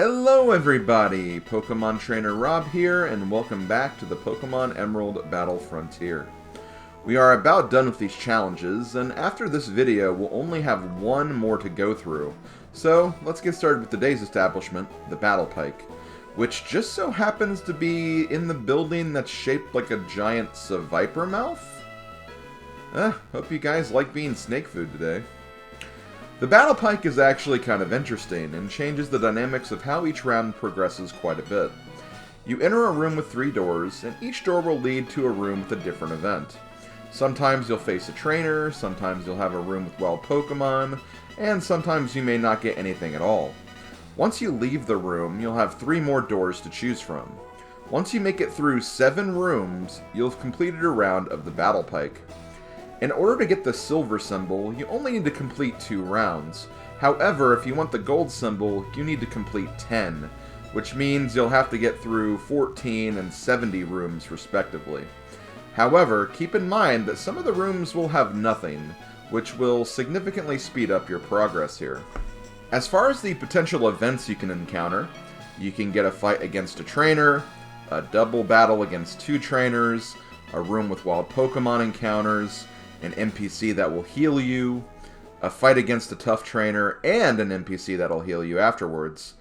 Hello everybody! Pokemon Trainer Rob here, and welcome back to the Pokemon Emerald Battle Frontier. We are about done with these challenges, and after this video we'll only have one more to go through. So, let's get started with today's establishment, the Battle Pike, which just so happens to be in the building that's shaped like a giant Viper mouth? Hope you guys like being snake food today. The Battle Pike is actually kind of interesting, and changes the dynamics of how each round progresses quite a bit. You enter a room with 3 doors, and each door will lead to a room with a different event. Sometimes you'll face a trainer, sometimes you'll have a room with wild Pokemon, and sometimes you may not get anything at all. Once you leave the room, you'll have 3 more doors to choose from. Once you make it through 7 rooms, you'll have completed a round of the Battle Pike. In order to get the silver symbol, you only need to complete 2 rounds. However, if you want the gold symbol, you need to complete 10, which means you'll have to get through 14 and 70 rooms respectively. However, keep in mind that some of the rooms will have nothing, which will significantly speed up your progress here. As far as the potential events you can encounter, you can get a fight against a trainer, a double battle against 2 trainers, a room with wild Pokemon encounters, an NPC that will heal you, a fight against a tough trainer, and an NPC that'll heal you afterwards,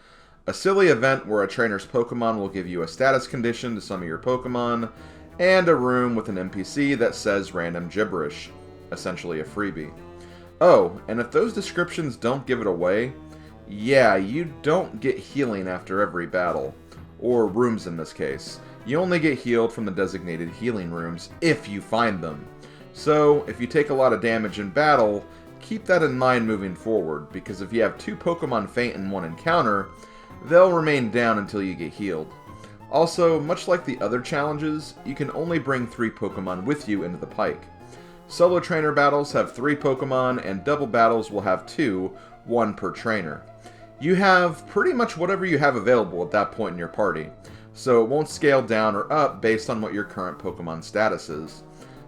a silly event where a trainer's Pokemon will give you a status condition to some of your Pokemon, and a room with an NPC that says random gibberish, essentially a freebie. Oh, and if those descriptions don't give it away, yeah, you don't get healing after every battle, or rooms in this case. You only get healed from the designated healing rooms, if you find them. So, if you take a lot of damage in battle, keep that in mind moving forward, because if you have 2 Pokemon faint in one encounter, they'll remain down until you get healed. Also, much like the other challenges, you can only bring 3 Pokemon with you into the Pike. Solo trainer battles have 3 Pokemon, and double battles will have 2, 1 per trainer. You have pretty much whatever you have available at that point in your party, so it won't scale down or up based on what your current Pokemon status is.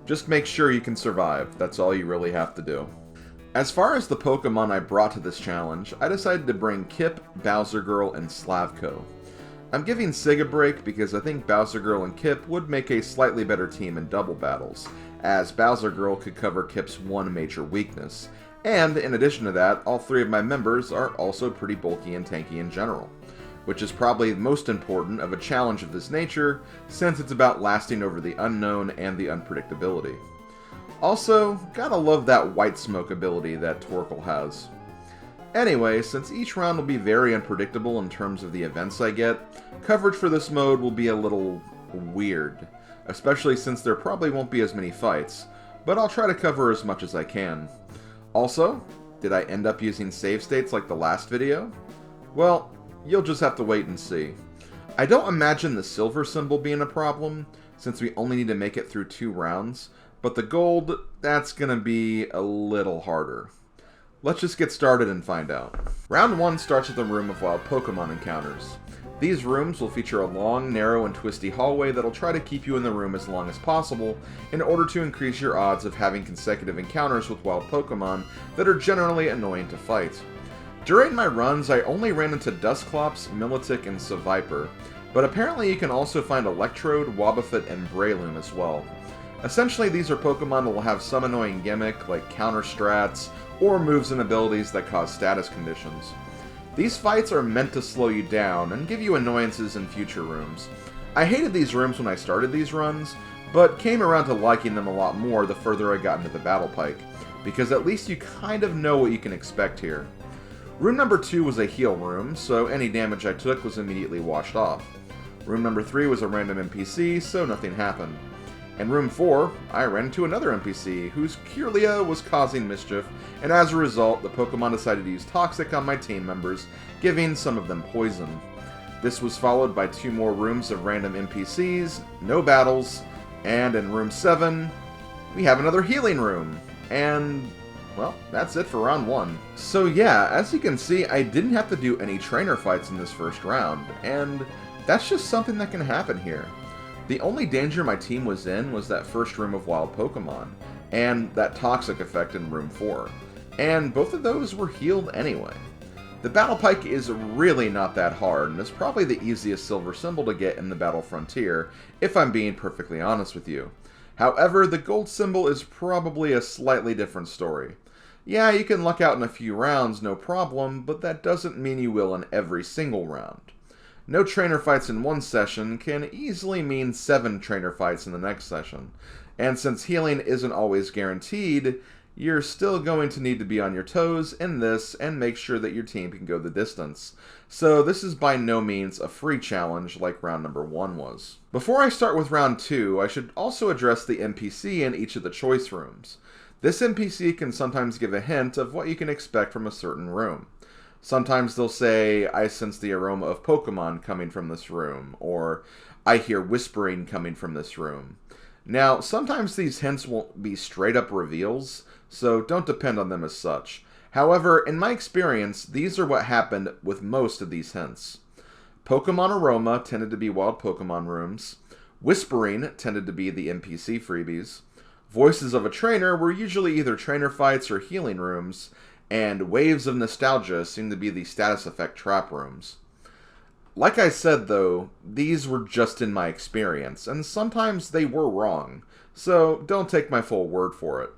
Just make sure you can survive, that's all you really have to do. As far as the Pokemon I brought to this challenge, I decided to bring Kip, Bowser Girl, and Slavko. I'm giving Sig a break because I think Bowser Girl and Kip would make a slightly better team in double battles, as Bowser Girl could cover Kip's one major weakness. And in addition to that, all 3 of my members are also pretty bulky and tanky in general, which is probably most important of a challenge of this nature, since it's about lasting over the unknown and the unpredictability. Also, gotta love that white smoke ability that Torkoal has. Anyway, since each round will be very unpredictable in terms of the events I get, coverage for this mode will be a little weird, especially since there probably won't be as many fights, but I'll try to cover as much as I can. Also, did I end up using save states like the last video? Well, you'll just have to wait and see. I don't imagine the silver symbol being a problem, since we only need to make it through 2 rounds, but the gold, that's gonna be a little harder. Let's just get started and find out. Round 1 starts with a room of wild Pokemon encounters. These rooms will feature a long, narrow, and twisty hallway that'll try to keep you in the room as long as possible in order to increase your odds of having consecutive encounters with wild Pokemon that are generally annoying to fight. During my runs, I only ran into Dusclops, Milotic, and Viper, but apparently you can also find Electrode, Wobbuffet, and Breloom as well. Essentially, these are Pokemon that will have some annoying gimmick, like counter strats, or moves and abilities that cause status conditions. These fights are meant to slow you down and give you annoyances in future rooms. I hated these rooms when I started these runs, but came around to liking them a lot more the further I got into the Battle Pike, because at least you kind of know what you can expect here. Room number 2 was a heal room, so any damage I took was immediately washed off. Room number 3 was a random NPC, so nothing happened. In room 4, I ran into another NPC, whose Kirlia was causing mischief, and as a result, the Pokemon decided to use Toxic on my team members, giving some of them poison. This was followed by 2 more rooms of random NPCs, no battles, and in room 7, we have another healing room, and well, that's it for round 1. So yeah, as you can see, I didn't have to do any trainer fights in this first round, and that's just something that can happen here. The only danger my team was in was that first room of wild Pokemon, and that toxic effect in room 4, and both of those were healed anyway. The Battle Pike is really not that hard, and is probably the easiest silver symbol to get in the Battle Frontier, if I'm being perfectly honest with you. However, the gold symbol is probably a slightly different story. Yeah, you can luck out in a few rounds, no problem, but that doesn't mean you will in every single round. No trainer fights in one session can easily mean 7 trainer fights in the next session, and since healing isn't always guaranteed, you're still going to need to be on your toes in this and make sure that your team can go the distance. So this is by no means a free challenge like round number 1 was. Before I start with round 2, I should also address the NPC in each of the choice rooms. This NPC can sometimes give a hint of what you can expect from a certain room. Sometimes they'll say, "I sense the aroma of Pokémon coming from this room," or "I hear whispering coming from this room." Now, sometimes these hints won't be straight up reveals, so don't depend on them as such. However, in my experience, these are what happened with most of these hints. Pokemon Aroma tended to be Wild Pokemon rooms. Whispering tended to be the NPC freebies. Voices of a Trainer were usually either trainer fights or healing rooms. And Waves of Nostalgia seem to be the status effect trap rooms. Like I said though, these were just in my experience, and sometimes they were wrong, so don't take my full word for it.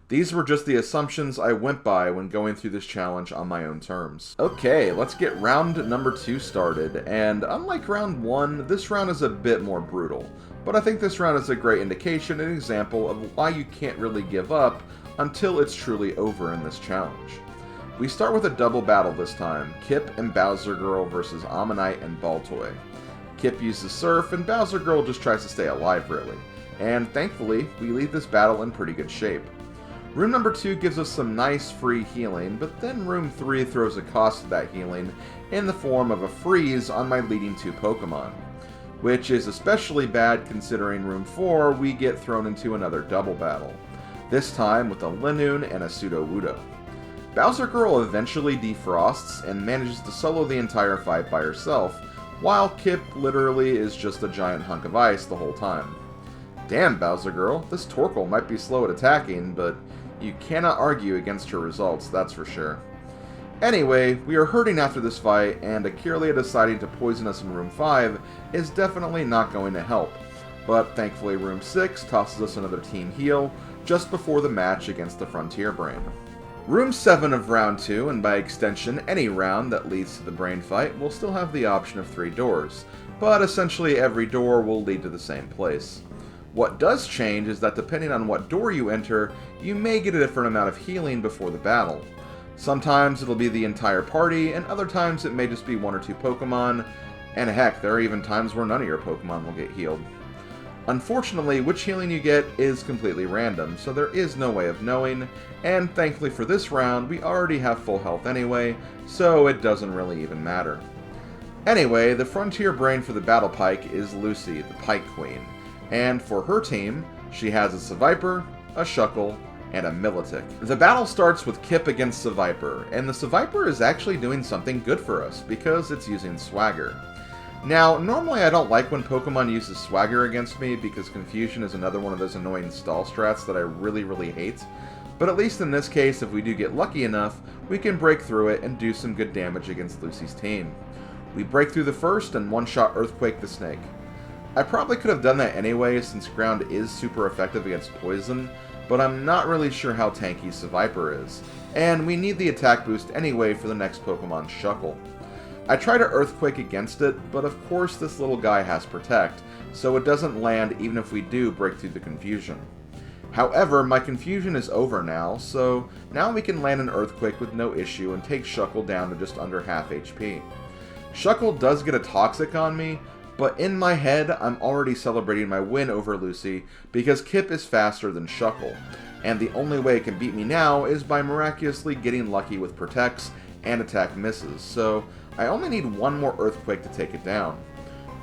These were just the assumptions I went by when going through this challenge on my own terms. Okay, let's get round number 2 started, and unlike round 1, this round is a bit more brutal. But I think this round is a great indication and example of why you can't really give up until it's truly over in this challenge. We start with a double battle this time, Kip and Bowser Girl versus Ammonite and Baltoy. Kip uses Surf, and Bowser Girl just tries to stay alive really. And thankfully, we leave this battle in pretty good shape. Room number 2 gives us some nice free healing, but then room 3 throws a cost to that healing in the form of a freeze on my leading 2 Pokemon. Which is especially bad considering room 4 we get thrown into another double battle. This time with a Linoone and a Sudowoodo. Bowser Girl eventually defrosts and manages to solo the entire fight by herself, while Kip literally is just a giant hunk of ice the whole time. Damn, Bowser Girl, this Torkoal might be slow at attacking, but you cannot argue against her results, that's for sure. Anyway, we are hurting after this fight, and Akirlia deciding to poison us in room 5 is definitely not going to help, but thankfully room 6 tosses us another team heal just before the match against the Frontier Brain. Room 7 of round 2, and by extension any round that leads to the brain fight, will still have the option of 3 doors, but essentially every door will lead to the same place. What does change is that depending on what door you enter, you may get a different amount of healing before the battle. Sometimes it'll be the entire party, and other times it may just be 1 or 2 Pokemon, and heck, there are even times where none of your Pokemon will get healed. Unfortunately, which healing you get is completely random, so there is no way of knowing, and thankfully for this round, we already have full health anyway, so it doesn't really even matter. Anyway, the Frontier Brain for the Battle Pike is Lucy, the Pike Queen, and for her team, she has a Seviper, a Shuckle, and a Milotic. The battle starts with Kip against Seviper, and the Seviper is actually doing something good for us, because it's using Swagger. Now, normally I don't like when Pokemon uses Swagger against me, because Confusion is another one of those annoying stall strats that I really hate, but at least in this case, if we do get lucky enough, we can break through it and do some good damage against Lucy's team. We break through the first and one-shot Earthquake the Snake. I probably could have done that anyway, since Ground is super effective against Poison, but I'm not really sure how tanky Seviper is, and we need the attack boost anyway for the next Pokemon, Shuckle. I try to Earthquake against it, but of course this little guy has Protect, so it doesn't land even if we do break through the Confusion. However, my Confusion is over now, so now we can land an Earthquake with no issue and take Shuckle down to just under half HP. Shuckle does get a Toxic on me, but in my head, I'm already celebrating my win over Lucy because Kip is faster than Shuckle, and the only way it can beat me now is by miraculously getting lucky with Protects and attack misses, so I only need one more Earthquake to take it down.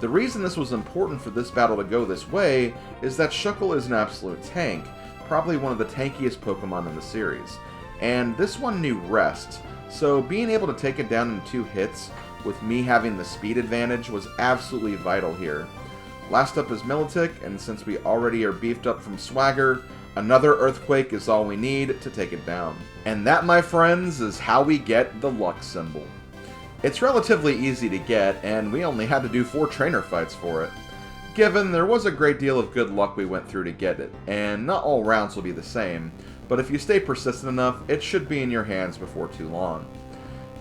The reason this was important for this battle to go this way is that Shuckle is an absolute tank, probably one of the tankiest Pokemon in the series, and this one knew Rest, so being able to take it down in 2 hits with me having the speed advantage was absolutely vital here. Last up is Milotic, and since we already are beefed up from Swagger, another Earthquake is all we need to take it down. And that, my friends, is how we get the luck symbol. It's relatively easy to get, and we only had to do 4 trainer fights for it. Given there was a great deal of good luck we went through to get it, and not all rounds will be the same, but if you stay persistent enough, it should be in your hands before too long.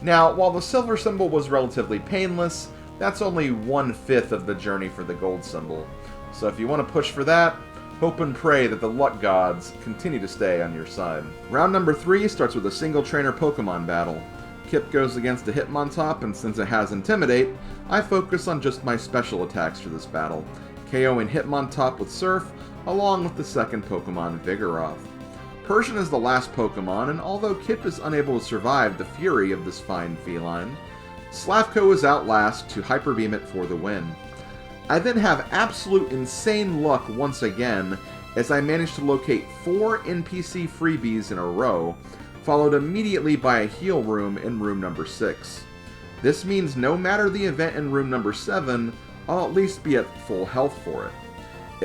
Now, while the silver symbol was relatively painless, that's only 1/5 of the journey for the gold symbol. So if you want to push for that, hope and pray that the luck gods continue to stay on your side. Round number 3 starts with a single trainer Pokemon battle. Kip goes against a Hitmontop, and since it has Intimidate, I focus on just my special attacks for this battle, KOing Hitmontop with Surf, along with the second Pokemon, Vigoroth. Persian is the last Pokemon, and although Kip is unable to survive the fury of this fine feline, Slavko is out last to Hyper Beam it for the win. I then have absolute insane luck once again, as I manage to locate 4 NPC freebies in a row, followed immediately by a heal room in room number 6. This means no matter the event in room number 7, I'll at least be at full health for it.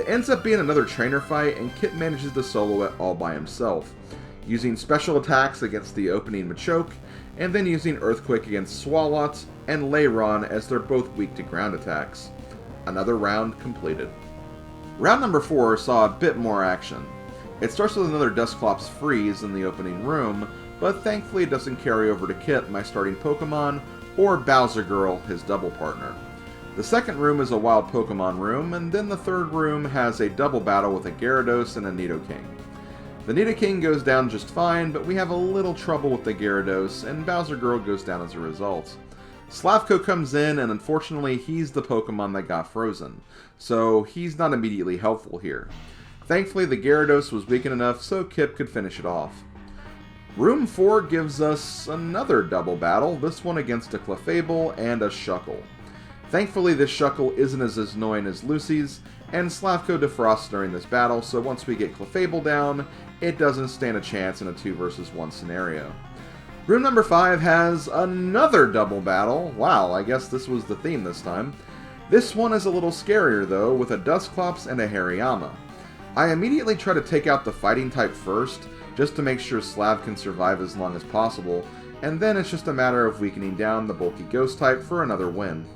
It ends up being another trainer fight, and Kip manages to solo it all by himself, using special attacks against the opening Machoke, and then using Earthquake against Swalot and Leyron as they're both weak to ground attacks. Another round completed. Round number 4 saw a bit more action. It starts with another Dusclops freeze in the opening room, but thankfully it doesn't carry over to Kip, my starting Pokemon, or Bowser Girl, his double partner. The second room is a wild Pokemon room, and then the third room has a double battle with a Gyarados and a Nidoking. The Nidoking goes down just fine, but we have a little trouble with the Gyarados, and Bowser Girl goes down as a result. Slavko comes in, and unfortunately he's the Pokemon that got frozen, so he's not immediately helpful here. Thankfully the Gyarados was weakened enough so Kip could finish it off. Room 4 gives us another double battle, this one against a Clefable and a Shuckle. Thankfully this Shuckle isn't as annoying as Lucy's, and Slavko defrosts during this battle, so once we get Clefable down, it doesn't stand a chance in a 2 versus 1 scenario. Room number 5 has another double battle. Wow, I guess this was the theme this time. This one is a little scarier though, with a Dusclops and a Hariyama. I immediately try to take out the fighting type first, just to make sure Slav can survive as long as possible, and then it's just a matter of weakening down the bulky ghost type for another win.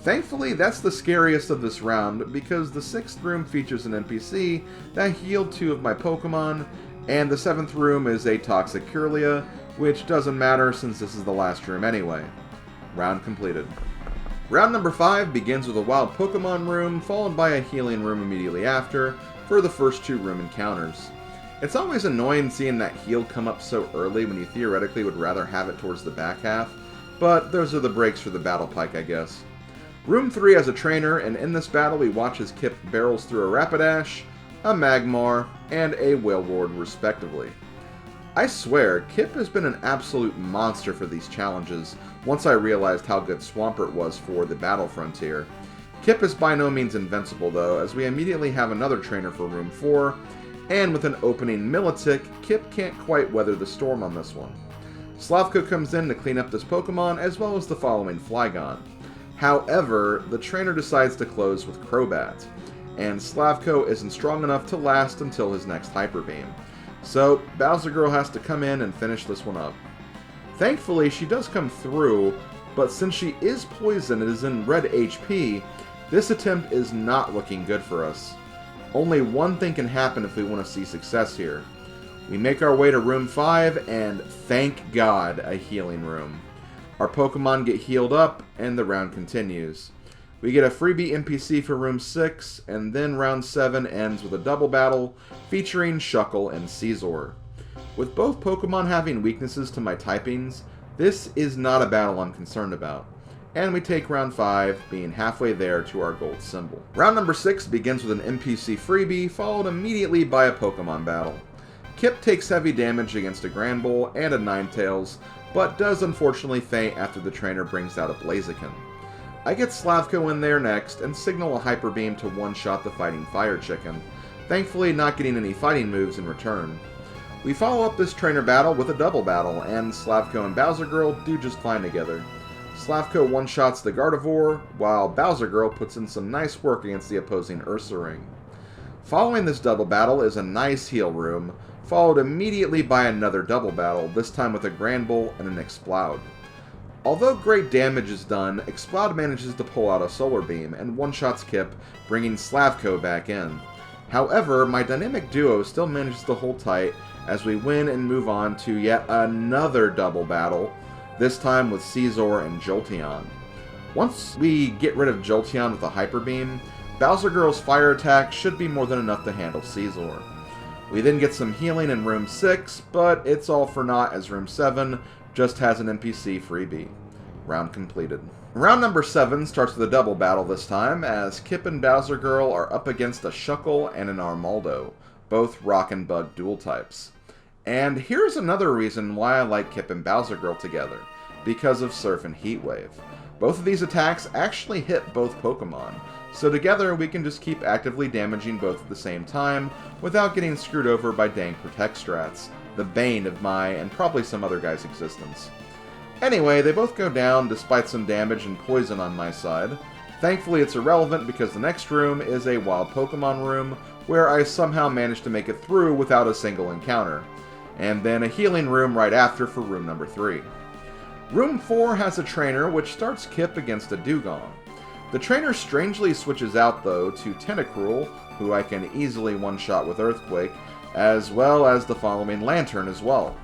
Thankfully, that's the scariest of this round, because the 6th room features an NPC that healed 2 of my Pokemon, and the 7th room is a Toxic Kirlia, which doesn't matter since this is the last room anyway. Round completed. Round number 5 begins with a wild Pokemon room, followed by a healing room immediately after, for the first 2 room encounters. It's always annoying seeing that heal come up so early when you theoretically would rather have it towards the back half, but those are the breaks for the Battle Pike, I guess. Room 3 has a trainer, and in this battle we watch as Kip barrels through a Rapidash, a Magmar, and a Wailord respectively. I swear, Kip has been an absolute monster for these challenges, once I realized how good Swampert was for the Battle Frontier. Kip is by no means invincible though, as we immediately have another trainer for Room 4, and with an opening Milotic, Kip can't quite weather the storm on this one. Slavko comes in to clean up this Pokemon, as well as the following Flygon. However, the trainer decides to close with Crobat, and Slavko isn't strong enough to last until his next Hyper Beam. So, Bowser Girl has to come in and finish this one up. Thankfully, she does come through, but since she is poisoned and is in red HP, this attempt is not looking good for us. Only one thing can happen if we want to see success here. We make our way to Room 5, and thank God, a healing room. Our Pokemon get healed up, and the round continues. We get a freebie NPC for Room 6, and then Round 7 ends with a double battle featuring Shuckle and Scizor. With both Pokemon having weaknesses to my typings, this is not a battle I'm concerned about. And we take Round 5, being halfway there to our gold symbol. Round number 6 begins with an NPC freebie, followed immediately by a Pokemon battle. Kip takes heavy damage against a Granbull and a Ninetales, but does unfortunately faint after the trainer brings out a Blaziken. I get Slavko in there next, and signal a Hyper Beam to one-shot the fighting Fire Chicken, thankfully not getting any fighting moves in return. We follow up this trainer battle with a double battle, and Slavko and Bowser Girl do just fine together. Slavko one-shots the Gardevoir, while Bowser Girl puts in some nice work against the opposing Ursaring. Following this double battle is a nice heal room, followed immediately by another double battle, this time with a Granbull and an Exploud. Although great damage is done, Exploud manages to pull out a Solar Beam and one-shots Kip, bringing Slavko back in. However, my dynamic duo still manages to hold tight as we win and move on to yet another double battle, this time with Caesar and Jolteon. Once we get rid of Jolteon with a Hyper Beam, Bowser Girl's fire attack should be more than enough to handle Caesar. We then get some healing in Room 6, but it's all for naught as Room 7 just has an NPC freebie. Round completed. Round number 7 starts with a double battle this time, as Kip and Bowser Girl are up against a Shuckle and an Armaldo, both Rock and Bug dual types. And here's another reason why I like Kip and Bowser Girl together, because of Surf and Heat Wave. Both of these attacks actually hit both Pokemon, so together we can just keep actively damaging both at the same time without getting screwed over by dang Protect strats, the bane of my and probably some other guy's existence. Anyway, they both go down despite some damage and poison on my side. Thankfully it's irrelevant because the next room is a wild Pokemon room where I somehow managed to make it through without a single encounter. And then a healing room right after for room number 3. Room 4 has a trainer which starts Kip against a Dugong. The trainer strangely switches out though to Tentacruel, who I can easily one-shot with Earthquake, as well as the following Lantern as well.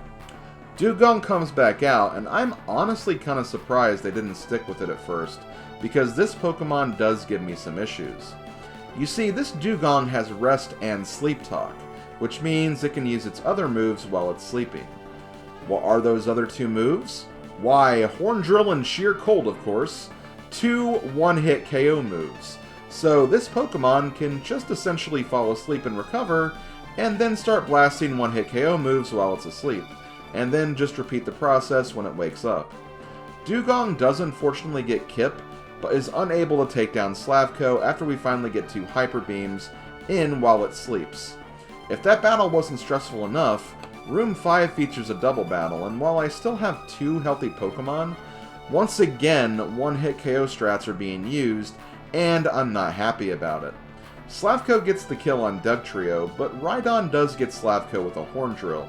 Dugong comes back out, and I'm honestly kind of surprised they didn't stick with it at first, because this Pokemon does give me some issues. You see, this Dugong has Rest and Sleep Talk, which means it can use its other moves while it's sleeping. What are those other two moves? Why, Horn Drill and Sheer Cold, of course. 2 one-hit KO moves. So this Pokemon can just essentially fall asleep and recover, and then start blasting one-hit KO moves while it's asleep, and then just repeat the process when it wakes up. Dugong does unfortunately get Kip, but is unable to take down Slavko after we finally get 2 Hyper Beams in while it sleeps. If that battle wasn't stressful enough, Room 5 features a double battle, and while I still have 2 healthy Pokemon, once again one-hit KO strats are being used, and I'm not happy about it. Slavko gets the kill on Dugtrio, but Rhydon does get Slavko with a Horn Drill,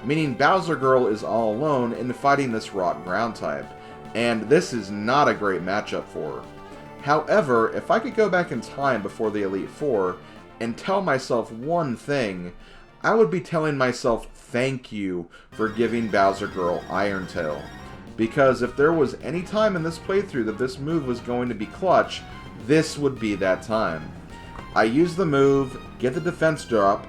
meaning Bowser Girl is all alone in fighting this Rock Ground type, and this is not a great matchup for her. However, if I could go back in time before the Elite Four and tell myself one thing, I would be telling myself thank you for giving Bowser Girl Iron Tail. Because if there was any time in this playthrough that this move was going to be clutch, this would be that time. I use the move, get the defense drop,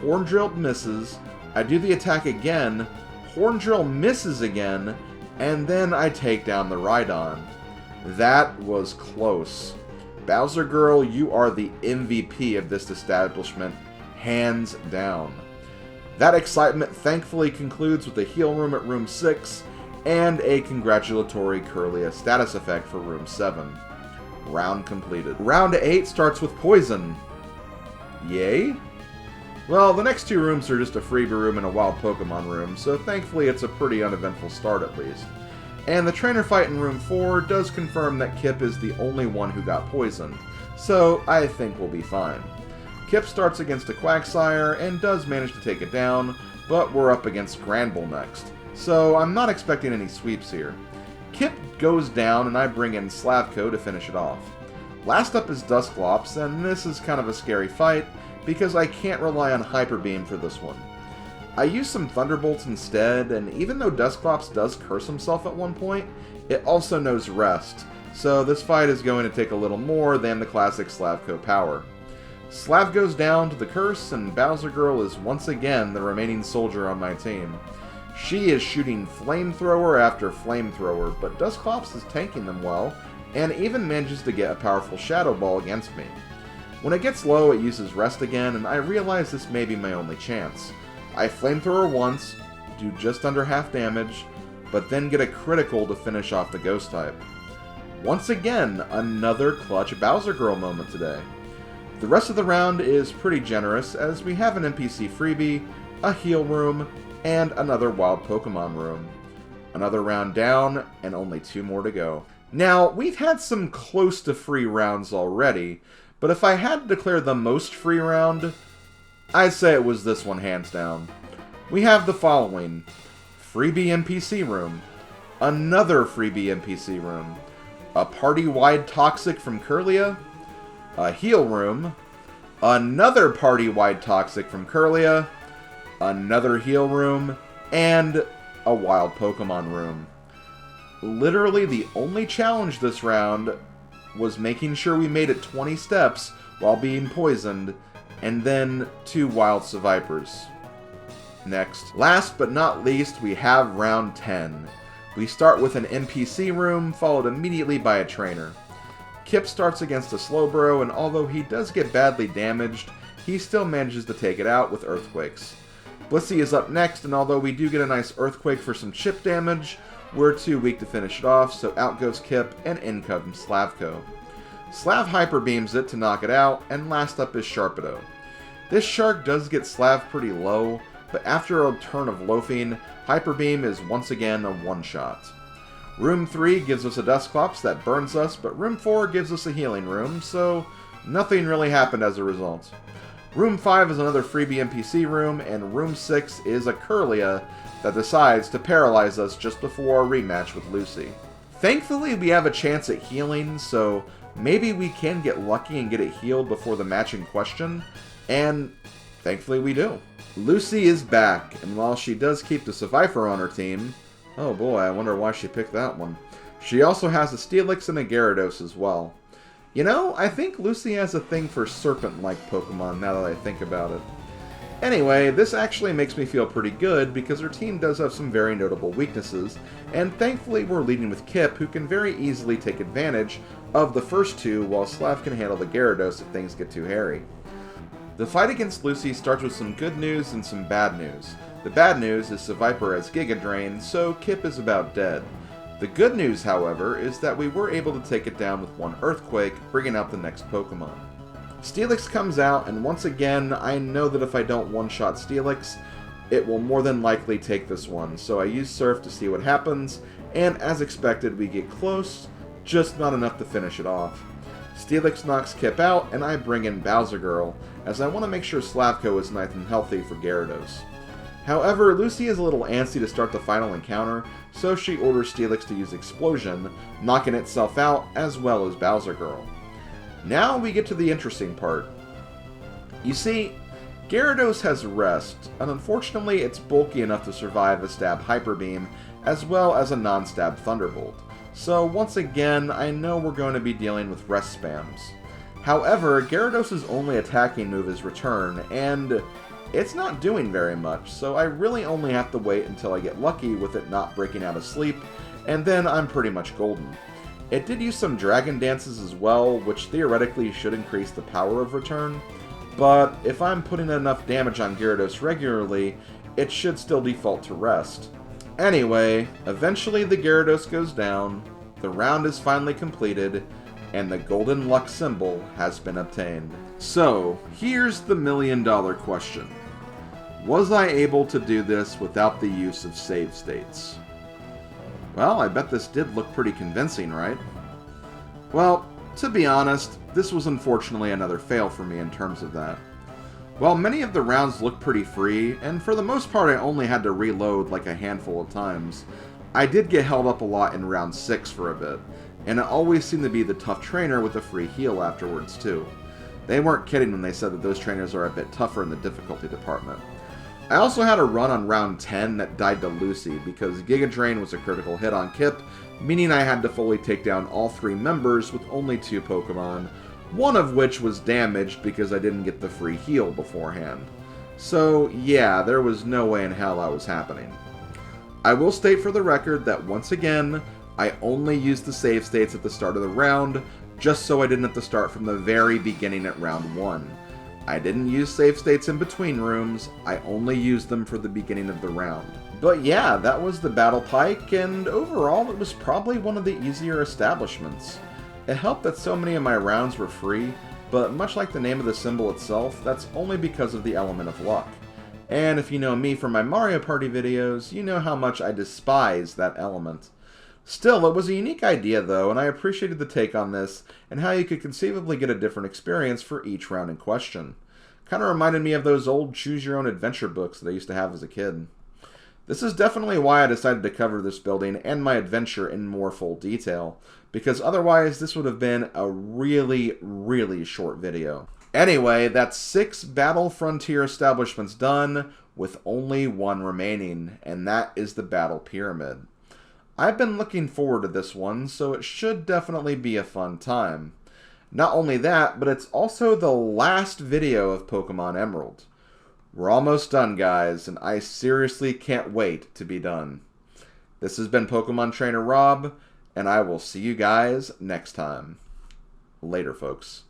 Horn Drill misses, I do the attack again, Horn Drill misses again, and then I take down the Rhydon. That was close. Bowser Girl, you are the MVP of this establishment, hands down. That excitement thankfully concludes with a heal room at Room 6, and a congratulatory Kirlia status effect for Room 7. Round completed. Round 8 starts with Poison. Yay? Well, the next 2 rooms are just a freebie room and a wild Pokemon room, so thankfully it's a pretty uneventful start at least. And the trainer fight in Room 4 does confirm that Kip is the only one who got poisoned, so I think we'll be fine. Kip starts against a Quagsire and does manage to take it down, but we're up against Granbull next, so I'm not expecting any sweeps here. Kip goes down and I bring in Slavko to finish it off. Last up is Dusclops, and this is kind of a scary fight, because I can't rely on Hyper Beam for this one. I use some Thunderbolts instead, and even though Dusclops does curse himself at one point, it also knows Rest, so this fight is going to take a little more than the classic Slavko power. Slav goes down to the curse, and Bowser Girl is once again the remaining soldier on my team. She is shooting flamethrower after flamethrower, but Dusclops is tanking them well, and even manages to get a powerful Shadow Ball against me. When it gets low, it uses Rest again, and I realize this may be my only chance. I flamethrower once, do just under half damage, but then get a critical to finish off the Ghost type. Once again, another clutch Bowser Girl moment today. The rest of the round is pretty generous, as we have an NPC freebie, a heal room, and another wild Pokemon room. Another round down, and only 2 more to go. Now, we've had some close to free rounds already, but if I had to declare the most free round, I'd say it was this one hands down. We have the following: freebie NPC room, another freebie NPC room, a party-wide toxic from Kirlia, a heal room, another party-wide toxic from Kirlia, another heal room, and a wild Pokemon room. Literally the only challenge this round was making sure we made it 20 steps while being poisoned, and then 2 wild Sevipers. Next, last but not least, we have round 10. We start with an NPC room, followed immediately by a trainer. Kip starts against a Slowbro, and although he does get badly damaged, he still manages to take it out with Earthquakes. Blissey is up next, and although we do get a nice Earthquake for some chip damage, we're too weak to finish it off, so out goes Kip, and in comes Slavko. Slav Hyper Beams it to knock it out, and last up is Sharpedo. This Shark does get Slav pretty low, but after a turn of loafing, Hyper Beam is once again a one-shot. Room 3 gives us a Dusclops that burns us, but Room 4 gives us a healing room, so nothing really happened as a result. Room 5 is another freebie NPC room, and Room 6 is a Kirlia that decides to paralyze us just before our rematch with Lucy. Thankfully, we have a chance at healing, so maybe we can get lucky and get it healed before the match in question, and thankfully we do. Lucy is back, and while she does keep the Seviper on her team, oh boy, I wonder why she picked that one. She also has a Steelix and a Gyarados as well. You know, I think Lucy has a thing for serpent-like Pokemon now that I think about it. Anyway, this actually makes me feel pretty good because her team does have some very notable weaknesses, and thankfully we're leading with Kip, who can very easily take advantage of the first two while Slav can handle the Gyarados if things get too hairy. The fight against Lucy starts with some good news and some bad news. The bad news is Seviper has Giga Drain, so Kip is about dead. The good news, however, is that we were able to take it down with one Earthquake, bringing out the next Pokemon. Steelix comes out, and once again, I know that if I don't one-shot Steelix, it will more than likely take this one, so I use Surf to see what happens, and as expected, we get close, just not enough to finish it off. Steelix knocks Kip out, and I bring in Bowser Girl, as I want to make sure Slavko is nice and healthy for Gyarados. However, Lucy is a little antsy to start the final encounter, so she orders Steelix to use Explosion, knocking itself out, as well as Bowser Girl. Now we get to the interesting part. You see, Gyarados has Rest, and unfortunately it's bulky enough to survive a Stab Hyper Beam, as well as a non-stab Thunderbolt. So once again, I know we're going to be dealing with Rest spams. However, Gyarados' only attacking move is Return, and it's not doing very much, so I really only have to wait until I get lucky with it not breaking out of sleep, and then I'm pretty much golden. It did use some Dragon Dances as well, which theoretically should increase the power of Return, but if I'm putting enough damage on Gyarados regularly, it should still default to Rest. Anyway, eventually the Gyarados goes down, the round is finally completed, and the Golden Luck symbol has been obtained. So, here's the million-dollar question. Was I able to do this without the use of save states? Well, I bet this did look pretty convincing, right? Well, to be honest, this was unfortunately another fail for me in terms of that. While many of the rounds looked pretty free, and for the most part I only had to reload like a handful of times, I did get held up a lot in round 6 for a bit, and it always seemed to be the tough trainer with a free heal afterwards too. They weren't kidding when they said that those trainers are a bit tougher in the difficulty department. I also had a run on round 10 that died to Lucy because Giga Drain was a critical hit on Kip, meaning I had to fully take down all 3 members with only 2 Pokemon, one of which was damaged because I didn't get the free heal beforehand. So yeah, there was no way in hell that was happening. I will state for the record that once again, I only used the save states at the start of the round, just so I didn't have to start from the very beginning at round 1. I didn't use save states in between rooms, I only used them for the beginning of the round. But yeah, that was the Battle Pike, and overall it was probably one of the easier establishments. It helped that so many of my rounds were free, but much like the name of the symbol itself, that's only because of the element of luck. And if you know me from my Mario Party videos, you know how much I despise that element. Still, it was a unique idea though, and I appreciated the take on this, and how you could conceivably get a different experience for each round in question. Kinda reminded me of those old choose-your-own-adventure books that I used to have as a kid. This is definitely why I decided to cover this building and my adventure in more full detail, because otherwise this would have been a really, really short video. Anyway, that's 6 Battle Frontier establishments done, with only 1 remaining, and that is the Battle Pyramid. I've been looking forward to this one, so it should definitely be a fun time. Not only that, but it's also the last video of Pokemon Emerald. We're almost done, guys, and I seriously can't wait to be done. This has been Pokemon Trainer Rob, and I will see you guys next time. Later, folks.